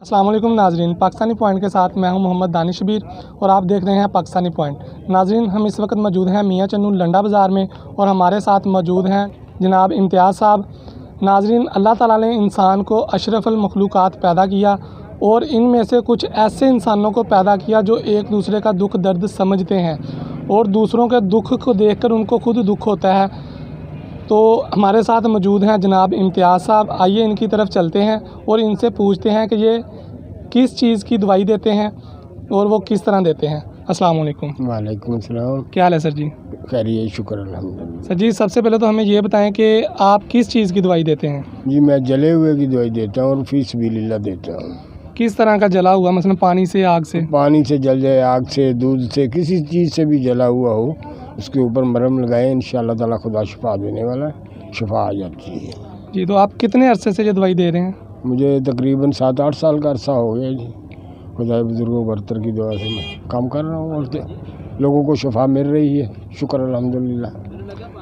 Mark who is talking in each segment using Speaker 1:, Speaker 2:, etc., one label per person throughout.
Speaker 1: السلام علیکم ناظرین، پاکستانی پوائنٹ کے ساتھ میں ہوں محمد دانش شبیر اور آپ دیکھ رہے ہیں پاکستانی پوائنٹ۔ ناظرین، ہم اس وقت موجود ہیں میاں چنو لنڈا بازار میں اور ہمارے ساتھ موجود ہیں جناب امتیاز صاحب۔ ناظرین، اللہ تعالیٰ نے انسان کو اشرف المخلوقات پیدا کیا اور ان میں سے کچھ ایسے انسانوں کو پیدا کیا جو ایک دوسرے کا دکھ درد سمجھتے ہیں اور دوسروں کے دکھ کو دیکھ کر ان کو خود دکھ ہوتا ہے۔ تو ہمارے ساتھ موجود ہیں جناب امتیاز صاحب، آئیے ان کی طرف چلتے ہیں اور ان سے پوچھتے ہیں کہ یہ کس چیز کی دوائی دیتے ہیں اور وہ کس طرح دیتے ہیں۔ السلام علیکم۔
Speaker 2: وعلیکم السلام۔
Speaker 1: کیا حال ہے سر جی؟
Speaker 2: خیریت، شکر الحمدللہ۔
Speaker 1: سر جی، سب سے پہلے تو ہمیں یہ بتائیں کہ آپ کس چیز کی دوائی دیتے ہیں؟
Speaker 2: جی میں جلے ہوئے کی دوائی دیتا ہوں اور فی سبیل اللہ دیتا ہوں۔
Speaker 1: کس طرح کا جلا ہوا، مثلا پانی سے، آگ سے؟
Speaker 2: پانی سے جل جائے، آگ سے، دودھ سے، کسی چیز سے بھی جلا ہوا ہو اس کے اوپر مرہم لگائیں، انشاءاللہ تعالیٰ خدا شفا دینے والا ہے، شفا آ جاتی ہے۔
Speaker 1: جی، تو آپ کتنے عرصے سے یہ دوائی دے رہے ہیں؟
Speaker 2: مجھے تقریباً 7-8 سال کا عرصہ ہو گیا جی۔ خدا بزرگوں برتر کی دعا سے میں کام کر رہا ہوں اور لوگوں کو شفا مل رہی ہے، شکر الحمدللہ۔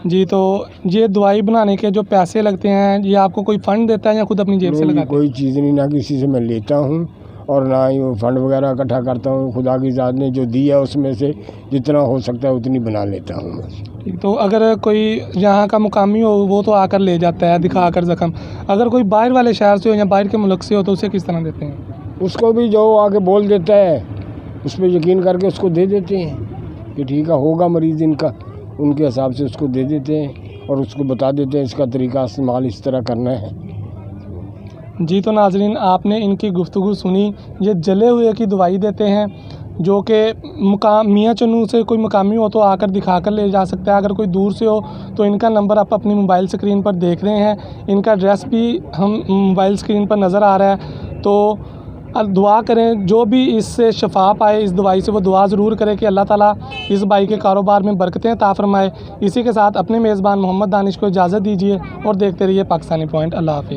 Speaker 1: جی، تو یہ دوائی بنانے کے جو پیسے لگتے ہیں یہ آپ کو کوئی فنڈ دیتا ہے یا خود اپنی جیب سے لگاتے ہیں؟
Speaker 2: کوئی چیز نہیں، نہ کسی سے میں لیتا ہوں اور نہ ہی وہ فنڈ وغیرہ اکٹھا کرتا ہوں۔ خدا کی ذات نے جو دیا اس میں سے جتنا ہو سکتا ہے اتنی بنا لیتا ہوں بس۔
Speaker 1: تو اگر کوئی یہاں کا مقامی ہو وہ تو آ کر لے جاتا ہے دکھا کر زخم، اگر کوئی باہر والے شہر سے ہو یا باہر کے ملک سے ہو تو اسے کس طرح دیتے ہیں؟
Speaker 2: اس کو بھی جو آ کے بول دیتا ہے اس پہ یقین کر کے اس کو دے دیتے ہیں کہ ٹھیک ہے، ہوگا مریض ان کا، ان کے حساب سے اس کو دے دیتے ہیں اور اس کو بتا دیتے ہیں اس کا طریقہ استعمال اس طرح کرنا ہے۔
Speaker 1: جی، تو ناظرین، آپ نے ان کی گفتگو سنی، یہ جلے ہوئے کی دوائی دیتے ہیں جو کہ میاں چنو سے کوئی مقامی ہو تو آ کر دکھا کر لے جا سکتا ہے، اگر کوئی دور سے ہو تو ان کا نمبر آپ اپنی موبائل اسکرین پر دیکھ رہے ہیں، ان کا ایڈریس بھی ہم موبائل اسکرین پر نظر آ رہا ہے۔ تو دعا کریں جو بھی اس سے شفا پائے اس دوائی سے وہ دعا ضرور کرے کہ اللہ تعالیٰ اس بھائی کے کاروبار میں برکتیں عطا فرمائے۔ اسی کے ساتھ اپنے میزبان محمد دانش کو اجازت دیجیے اور دیکھتے رہیے پاکستانی پوائنٹ۔ اللہ حافظ۔